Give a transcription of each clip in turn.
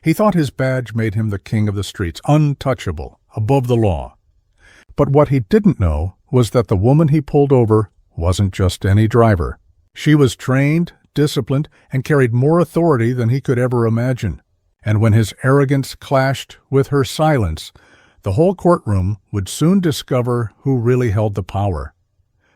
He thought his badge made him the king of the streets, untouchable, above the law. But what he didn't know was that the woman he pulled over wasn't just any driver. She was trained, disciplined, and carried more authority than he could ever imagine. And when his arrogance clashed with her silence, the whole courtroom would soon discover who really held the power.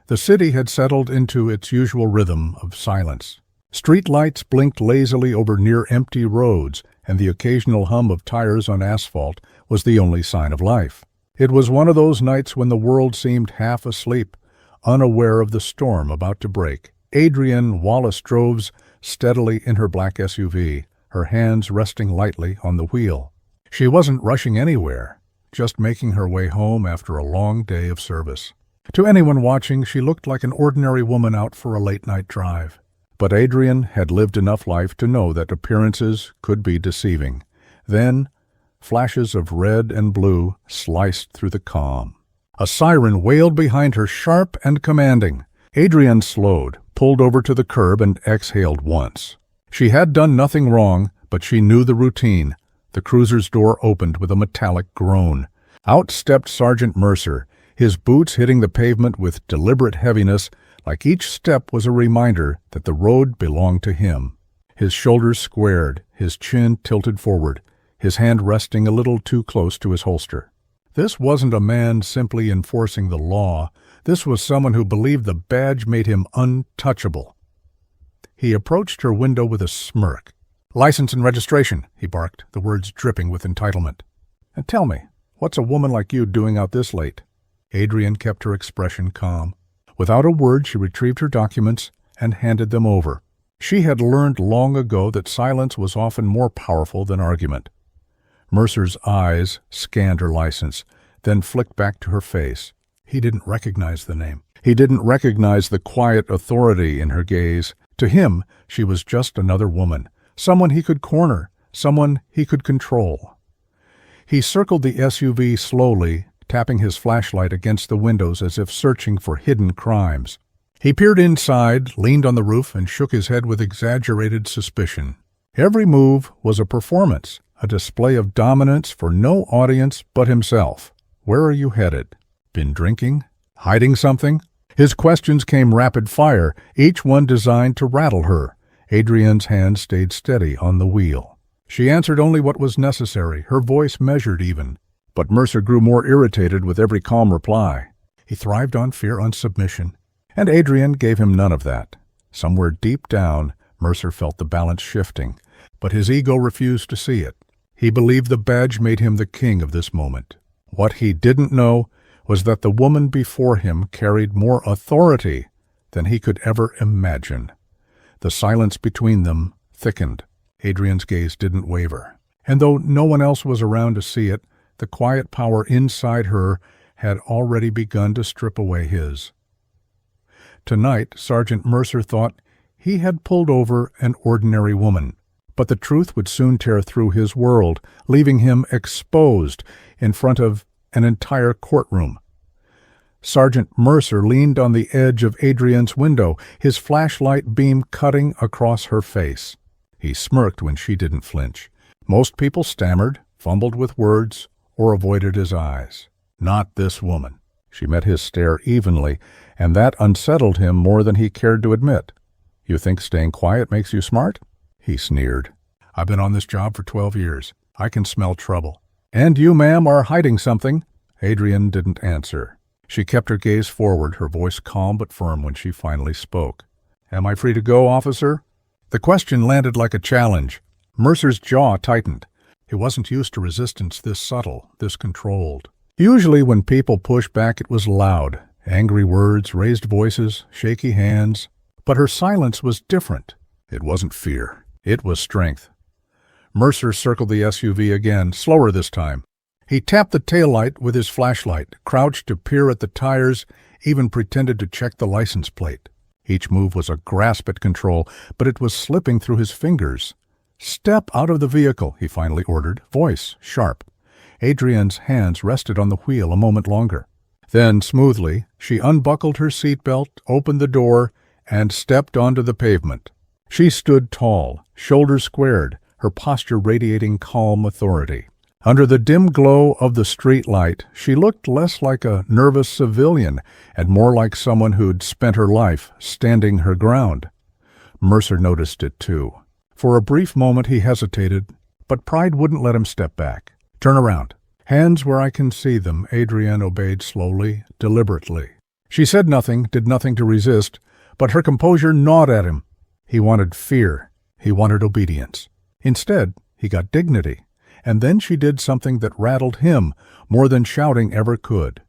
The city had settled into its usual rhythm of silence. Street lights blinked lazily over near-empty roads, and the occasional hum of tires on asphalt was the only sign of life. It was one of those nights when the world seemed half asleep, unaware of the storm about to break. Adrienne Wallace drove steadily in her black SUV, her hands resting lightly on the wheel. She wasn't rushing anywhere, just making her way home after a long day of service. To anyone watching, she looked like an ordinary woman out for a late-night drive. But Adrienne had lived enough life to know that appearances could be deceiving. Then, flashes of red and blue sliced through the calm. A siren wailed behind her, sharp and commanding. Adrienne slowed, pulled over to the curb, and exhaled once. She had done nothing wrong, but she knew the routine. The cruiser's door opened with a metallic groan. Out stepped Sergeant Mercer, his boots hitting the pavement with deliberate heaviness, like each step was a reminder that the road belonged to him. His shoulders squared, his chin tilted forward, his hand resting a little too close to his holster. This wasn't a man simply enforcing the law. This was someone who believed the badge made him untouchable. He approached her window with a smirk. "License and registration," he barked, the words dripping with entitlement. "And tell me, what's a woman like you doing out this late?" Adrienne kept her expression calm. Without a word, she retrieved her documents and handed them over. She had learned long ago that silence was often more powerful than argument. Mercer's eyes scanned her license, then flicked back to her face. He didn't recognize the name. He didn't recognize the quiet authority in her gaze. To him, she was just another woman, someone he could corner, someone he could control. He circled the SUV slowly, tapping his flashlight against the windows as if searching for hidden crimes. He peered inside, leaned on the roof, and shook his head with exaggerated suspicion. Every move was a performance, a display of dominance for no audience but himself. "Where are you headed? Been drinking? Hiding something?" His questions came rapid fire, each one designed to rattle her. Adrienne's hand stayed steady on the wheel. She answered only what was necessary, her voice measured even. But Mercer grew more irritated with every calm reply. He thrived on fear, on submission. And Adrienne gave him none of that. Somewhere deep down, Mercer felt the balance shifting, but his ego refused to see it. He believed the badge made him the king of this moment. What he didn't know was that the woman before him carried more authority than he could ever imagine. The silence between them thickened. Adrienne's gaze didn't waver. And though no one else was around to see it, the quiet power inside her had already begun to strip away his. Tonight, Sergeant Mercer thought he had pulled over an ordinary woman, but the truth would soon tear through his world, leaving him exposed in front of an entire courtroom. Sergeant Mercer leaned on the edge of Adrienne's window, his flashlight beam cutting across her face. He smirked when she didn't flinch. Most people stammered, fumbled with words, or avoided his eyes. Not this woman. She met his stare evenly, and that unsettled him more than he cared to admit. "You think staying quiet makes you smart?" He sneered. "I've been on this job for 12 years. I can smell trouble." "And you, ma'am, are hiding something." Adrienne didn't answer. She kept her gaze forward, her voice calm but firm when she finally spoke. "Am I free to go, officer?" The question landed like a challenge. Mercer's jaw tightened. He wasn't used to resistance this subtle, this controlled. Usually when people pushed back, it was loud. Angry words, raised voices, shaky hands. But her silence was different. It wasn't fear. It was strength. Mercer circled the SUV again, slower this time. He tapped the taillight with his flashlight, crouched to peer at the tires, even pretended to check the license plate. Each move was a grasp at control, but it was slipping through his fingers. "Step out of the vehicle," he finally ordered, voice sharp. Adrienne's hands rested on the wheel a moment longer. Then, smoothly, she unbuckled her seatbelt, opened the door, and stepped onto the pavement. She stood tall, shoulders squared, her posture radiating calm authority. Under the dim glow of the street light, she looked less like a nervous civilian and more like someone who'd spent her life standing her ground. Mercer noticed it too. For a brief moment he hesitated, but pride wouldn't let him step back. "Turn around." "Hands where I can see them," Adrienne obeyed slowly, deliberately. She said nothing, did nothing to resist, but her composure gnawed at him. He wanted fear. He wanted obedience. Instead, he got dignity. And then she did something that rattled him more than shouting ever could.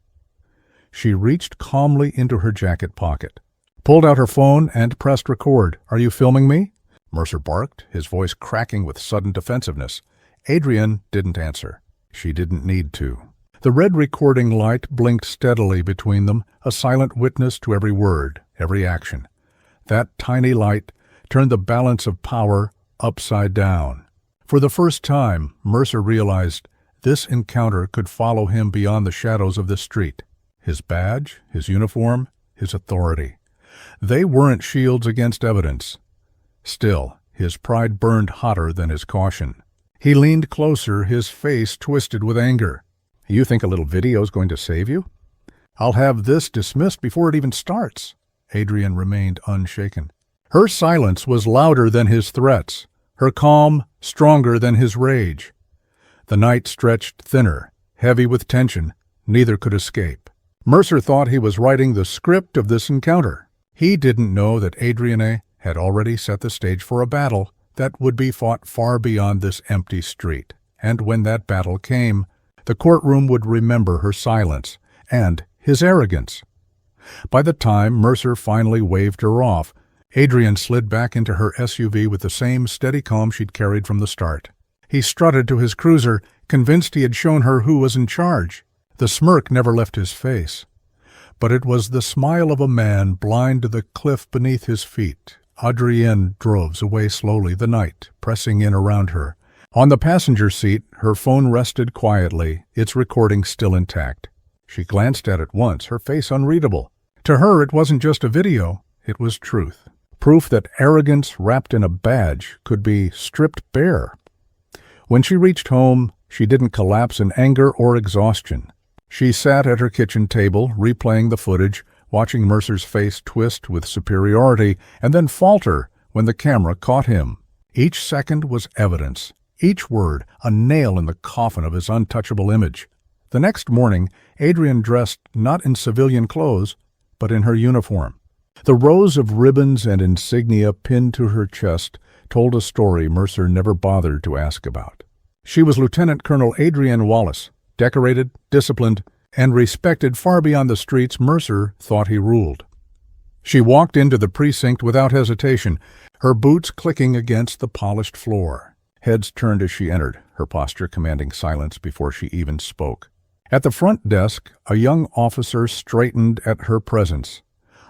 She reached calmly into her jacket pocket, pulled out her phone, and pressed record. "Are you filming me?" Mercer barked, his voice cracking with sudden defensiveness. Adrienne didn't answer. She didn't need to. The red recording light blinked steadily between them, a silent witness to every word, every action. That tiny light turned the balance of power upside down. For the first time, Mercer realized this encounter could follow him beyond the shadows of the street. His badge, his uniform, his authority. They weren't shields against evidence. Still, his pride burned hotter than his caution. He leaned closer, his face twisted with anger. "You think a little video's going to save you? I'll have this dismissed before it even starts." Adrienne remained unshaken. Her silence was louder than his threats. Her calm, stronger than his rage. The night stretched thinner, heavy with tension. Neither could escape. Mercer thought he was writing the script of this encounter. He didn't know that Adrienne had already set the stage for a battle that would be fought far beyond this empty street. And when that battle came, the courtroom would remember her silence and his arrogance. By the time Mercer finally waved her off, Adrienne slid back into her SUV with the same steady calm she'd carried from the start. He strutted to his cruiser, convinced he had shown her who was in charge. The smirk never left his face. But it was the smile of a man blind to the cliff beneath his feet. Adrienne drove away slowly, the night pressing in around her. On the passenger seat, her phone rested quietly, its recording still intact. She glanced at it once, her face unreadable. To her, it wasn't just a video, it was truth. Proof that arrogance wrapped in a badge could be stripped bare. When she reached home, she didn't collapse in anger or exhaustion. She sat at her kitchen table, replaying the footage, watching Mercer's face twist with superiority and then falter when the camera caught him. Each second was evidence, each word a nail in the coffin of his untouchable image. The next morning, Adrienne dressed not in civilian clothes, but in her uniform. The rows of ribbons and insignia pinned to her chest told a story Mercer never bothered to ask about. She was Lieutenant Colonel Adrienne Wallace, decorated, disciplined, and respected far beyond the streets Mercer thought he ruled. She walked into the precinct without hesitation, her boots clicking against the polished floor. Heads turned as she entered, her posture commanding silence before she even spoke. At the front desk, a young officer straightened at her presence.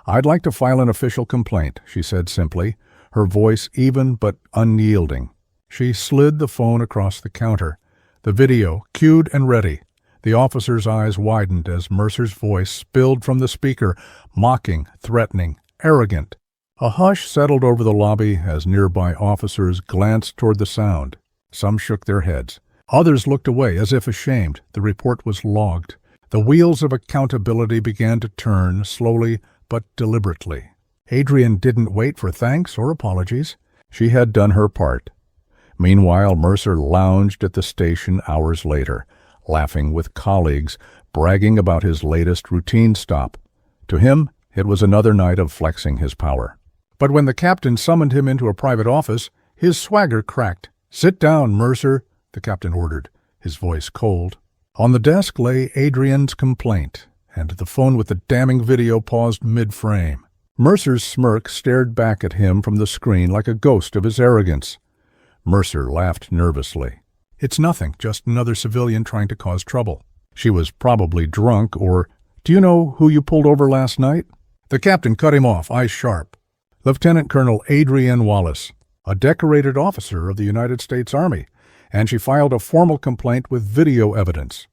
"I'd like to file an official complaint," she said simply, her voice even but unyielding. She slid the phone across the counter, the video cued and ready. The officer's eyes widened as Mercer's voice spilled from the speaker, mocking, threatening, arrogant. A hush settled over the lobby as nearby officers glanced toward the sound. Some shook their heads. Others looked away as if ashamed. The report was logged. The wheels of accountability began to turn, slowly but deliberately. Adrienne didn't wait for thanks or apologies. She had done her part. Meanwhile, Mercer lounged at the station hours later, laughing with colleagues, bragging about his latest routine stop. To him, it was another night of flexing his power. But when the captain summoned him into a private office, his swagger cracked. "Sit down, Mercer," the captain ordered, his voice cold. On the desk lay Adrienne's complaint, and the phone with the damning video paused mid-frame. Mercer's smirk stared back at him from the screen like a ghost of his arrogance. Mercer laughed nervously. "It's nothing, just another civilian trying to cause trouble. She was probably drunk or, do you know who you pulled over last night?" The captain cut him off, eyes sharp. "Lieutenant Colonel Adrienne Wallace, a decorated officer of the United States Army, and she filed a formal complaint with video evidence."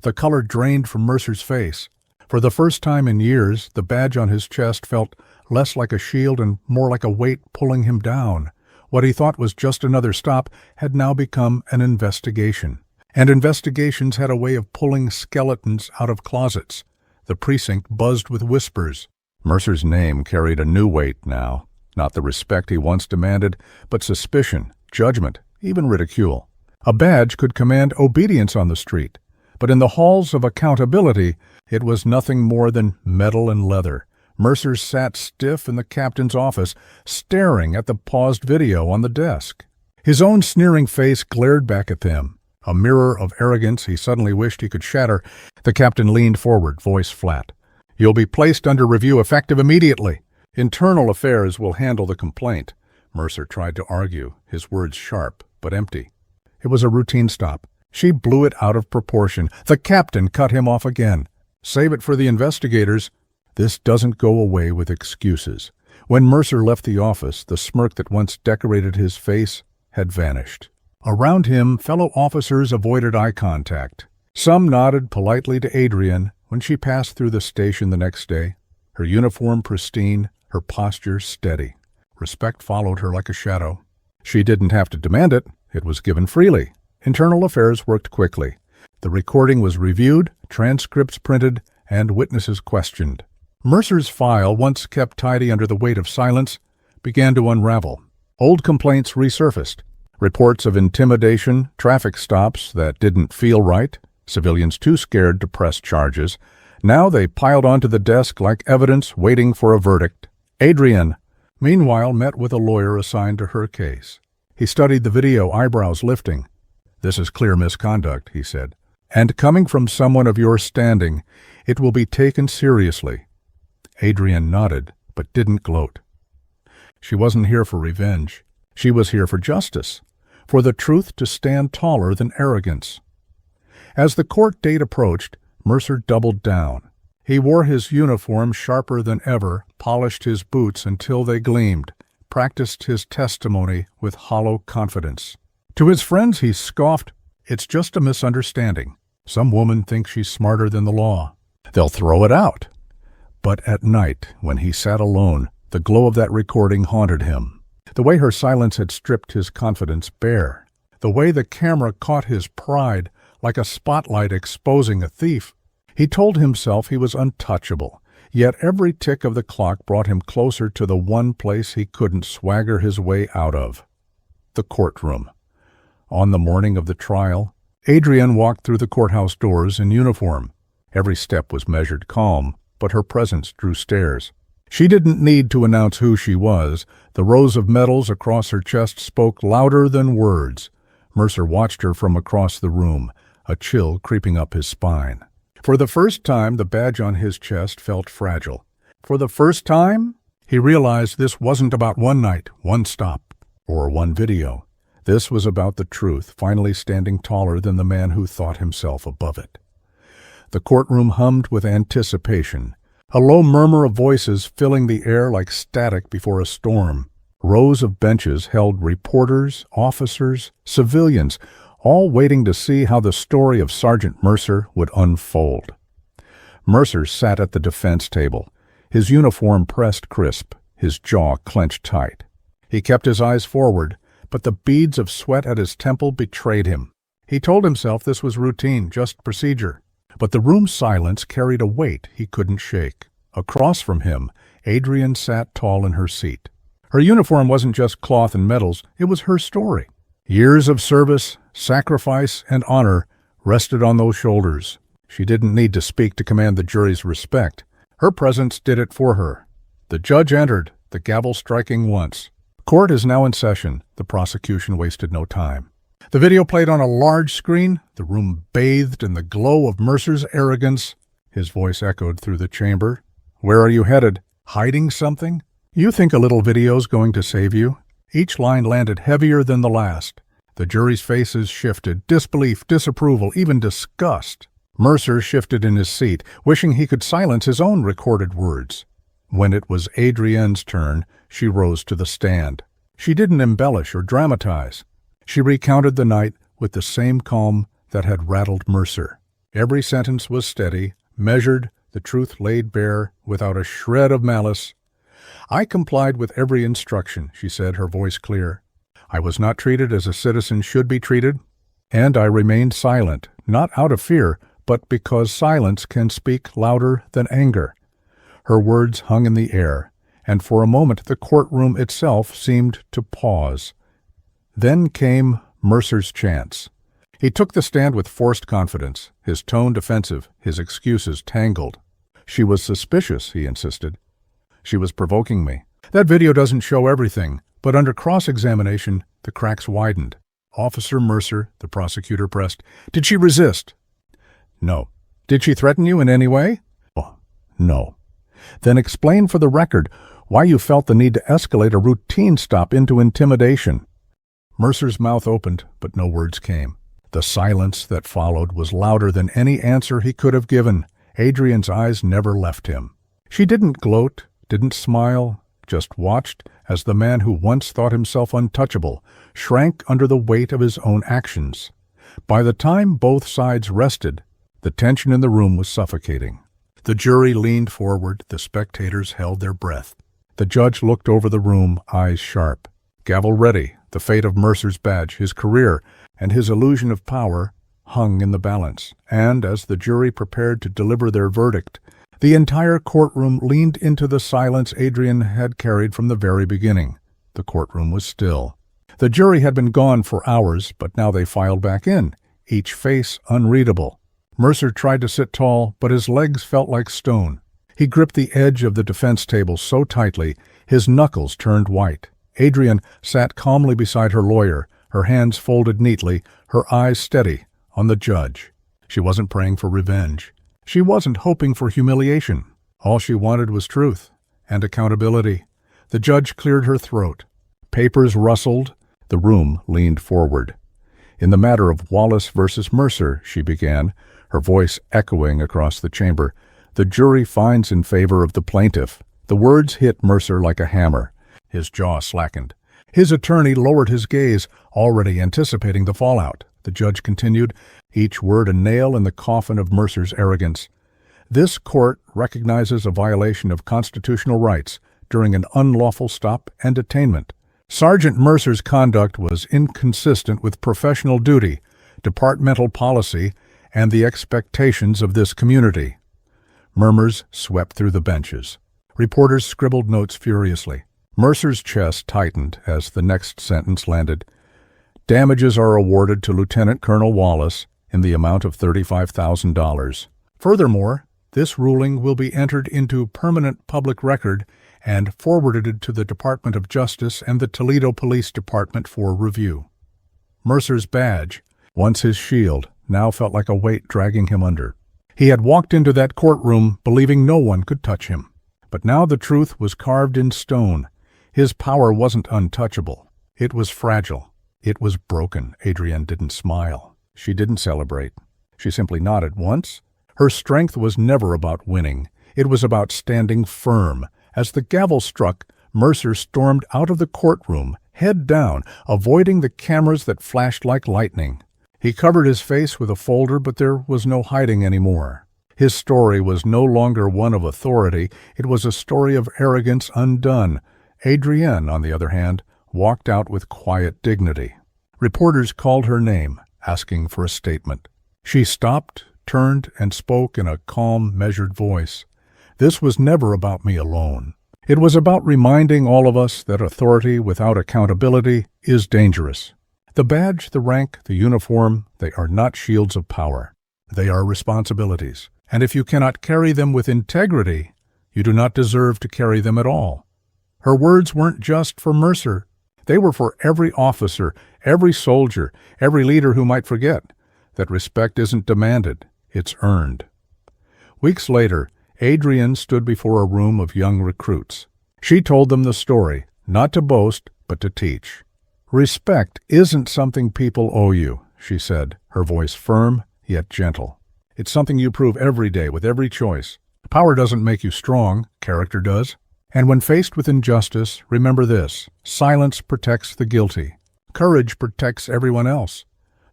The color drained from Mercer's face. For the first time in years, the badge on his chest felt less like a shield and more like a weight pulling him down, What he thought was just another stop had now become an investigation. And investigations had a way of pulling skeletons out of closets. The precinct buzzed with whispers. Mercer's name carried a new weight now. Not the respect he once demanded, but suspicion, judgment, even ridicule. A badge could command obedience on the street, but in the halls of accountability, it was nothing more than metal and leather. Mercer sat stiff in the captain's office, staring at the paused video on the desk. His own sneering face glared back at them, a mirror of arrogance he suddenly wished he could shatter. The captain leaned forward, voice flat. "You'll be placed under review effective immediately. Internal Affairs will handle the complaint." Mercer tried to argue, his words sharp but empty. It was a routine stop. She blew it out of proportion. The captain cut him off again. "Save it for the investigators." This doesn't go away with excuses. When Mercer left the office, the smirk that once decorated his face had vanished. Around him, fellow officers avoided eye contact. Some nodded politely to Adrienne when she passed through the station the next day, her uniform pristine, her posture steady. Respect followed her like a shadow. She didn't have to demand it. It was given freely. Internal Affairs worked quickly. The recording was reviewed, transcripts printed, and witnesses questioned. Mercer's file, once kept tidy under the weight of silence, began to unravel. Old complaints resurfaced. Reports of intimidation, traffic stops that didn't feel right, civilians too scared to press charges. Now they piled onto the desk like evidence waiting for a verdict. Adrienne, meanwhile, met with a lawyer assigned to her case. He studied the video, eyebrows lifting. "This is clear misconduct," he said. "And coming from someone of your standing, it will be taken seriously." Adrienne nodded, but didn't gloat. She wasn't here for revenge. She was here for justice, for the truth to stand taller than arrogance. As the court date approached, Mercer doubled down. He wore his uniform sharper than ever, polished his boots until they gleamed, practiced his testimony with hollow confidence. To his friends he scoffed, "It's just a misunderstanding. Some woman thinks she's smarter than the law. They'll throw it out." But at night, when he sat alone, the glow of that recording haunted him. The way her silence had stripped his confidence bare. The way the camera caught his pride like a spotlight exposing a thief. He told himself he was untouchable, yet every tick of the clock brought him closer to the one place he couldn't swagger his way out of. The courtroom. On the morning of the trial, Adrienne walked through the courthouse doors in uniform. Every step was measured calm, but her presence drew stares. She didn't need to announce who she was. The rows of medals across her chest spoke louder than words. Mercer watched her from across the room, a chill creeping up his spine. For the first time, the badge on his chest felt fragile. For the first time, he realized this wasn't about one night, one stop, or one video. This was about the truth finally standing taller than the man who thought himself above it. The courtroom hummed with anticipation, a low murmur of voices filling the air like static before a storm. Rows of benches held reporters, officers, civilians, all waiting to see how the story of Sergeant Mercer would unfold. Mercer sat at the defense table, his uniform pressed crisp, his jaw clenched tight. He kept his eyes forward, but the beads of sweat at his temple betrayed him. He told himself this was routine, just procedure. But the room's silence carried a weight he couldn't shake. Across from him, Adrienne sat tall in her seat. Her uniform wasn't just cloth and medals, it was her story. Years of service, sacrifice, and honor rested on those shoulders. She didn't need to speak to command the jury's respect. Her presence did it for her. The judge entered, the gavel striking once. Court is now in session. The prosecution wasted no time. The video played on a large screen, the room bathed in the glow of Mercer's arrogance. His voice echoed through the chamber. "Where are you headed? Hiding something? You think a little video's going to save you?" Each line landed heavier than the last. The jury's faces shifted, disbelief, disapproval, even disgust. Mercer shifted in his seat, wishing he could silence his own recorded words. When it was Adrienne's turn, she rose to the stand. She didn't embellish or dramatize. She recounted the night with the same calm that had rattled Mercer. Every sentence was steady, measured, the truth laid bare, without a shred of malice. "I complied with every instruction," she said, her voice clear. I was not treated as a citizen should be treated, and I remained silent, not out of fear, but because silence can speak louder than anger. Her words hung in the air, and for a moment the courtroom itself seemed to pause. Then came Mercer's chance. He took the stand with forced confidence, his tone defensive, his excuses tangled. She was suspicious, he insisted. She was provoking me. That video doesn't show everything, but under cross-examination, the cracks widened. Officer Mercer, the prosecutor pressed. Did she resist? No. Did she threaten you in any way? Oh, no. Then explain for the record why you felt the need to escalate a routine stop into intimidation. Mercer's mouth opened, but no words came. The silence that followed was louder than any answer he could have given. Adrian's eyes never left him. She didn't gloat, didn't smile, just watched as the man who once thought himself untouchable shrank under the weight of his own actions. By the time both sides rested, the tension in the room was suffocating. The jury leaned forward, the spectators held their breath. The judge looked over the room, eyes sharp. Gavel ready, the fate of Mercer's badge, his career, and his illusion of power hung in the balance. And as the jury prepared to deliver their verdict, the entire courtroom leaned into the silence Adrian had carried from the very beginning. The courtroom was still. The jury had been gone for hours, but now they filed back in, each face unreadable. Mercer tried to sit tall, but his legs felt like stone. He gripped the edge of the defense table so tightly, his knuckles turned white. Adrian sat calmly beside her lawyer, her hands folded neatly, her eyes steady on the judge. She wasn't praying for revenge. She wasn't hoping for humiliation. All she wanted was truth and accountability. The judge cleared her throat. Papers rustled. The room leaned forward. In the matter of Wallace versus Mercer, she began, her voice echoing across the chamber, the jury finds in favor of the plaintiff. The words hit Mercer like a hammer. His jaw slackened. His attorney lowered his gaze, already anticipating the fallout. The judge continued, each word a nail in the coffin of Mercer's arrogance. This court recognizes a violation of constitutional rights during an unlawful stop and detainment. Sergeant Mercer's conduct was inconsistent with professional duty, departmental policy, and the expectations of this community. Murmurs swept through the benches. Reporters scribbled notes furiously. Mercer's chest tightened as the next sentence landed. Damages are awarded to Lieutenant Colonel Wallace in the amount of $35,000. Furthermore, this ruling will be entered into permanent public record and forwarded to the Department of Justice and the Toledo Police Department for review. Mercer's badge, once his shield, now felt like a weight dragging him under. He had walked into that courtroom believing no one could touch him. But now the truth was carved in stone. His power wasn't untouchable. It was fragile. It was broken. Adrienne didn't smile. She didn't celebrate. She simply nodded once. Her strength was never about winning. It was about standing firm. As the gavel struck, Mercer stormed out of the courtroom, head down, avoiding the cameras that flashed like lightning. He covered his face with a folder, but there was no hiding anymore. His story was no longer one of authority. It was a story of arrogance undone. Adrienne, on the other hand, walked out with quiet dignity. Reporters called her name, asking for a statement. She stopped, turned, and spoke in a calm, measured voice. This was never about me alone. It was about reminding all of us that authority without accountability is dangerous. The badge, the rank, the uniform, they are not shields of power. They are responsibilities. And if you cannot carry them with integrity, you do not deserve to carry them at all. Her words weren't just for Mercer. They were for every officer, every soldier, every leader who might forget that respect isn't demanded, it's earned. Weeks later, Adrienne stood before a room of young recruits. She told them the story, not to boast, but to teach. Respect isn't something people owe you, she said, her voice firm yet gentle. It's something you prove every day with every choice. Power doesn't make you strong, character does. And when faced with injustice, remember this: silence protects the guilty. Courage protects everyone else.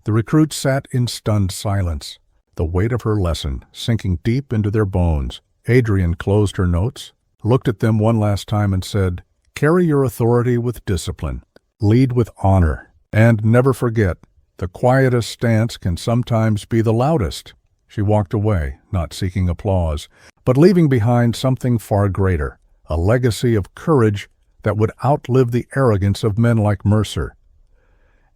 The recruits sat in stunned silence, the weight of her lesson sinking deep into their bones. Adrienne closed her notes, looked at them one last time and said, "Carry your authority with discipline. Lead with honor. And never forget, the quietest stance can sometimes be the loudest. She walked away, not seeking applause, but leaving behind something far greater, a legacy of courage that would outlive the arrogance of men like Mercer.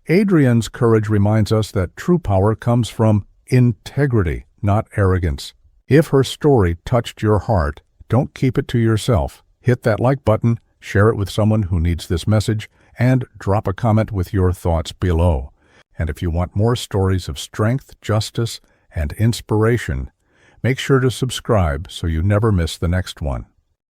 Adrian's courage reminds us that true power comes from integrity, not arrogance. If her story touched your heart, don't keep it to yourself. Hit that like button, share it with someone who needs this message, and drop a comment with your thoughts below. And if you want more stories of strength, justice, and inspiration, make sure to subscribe so you never miss the next one.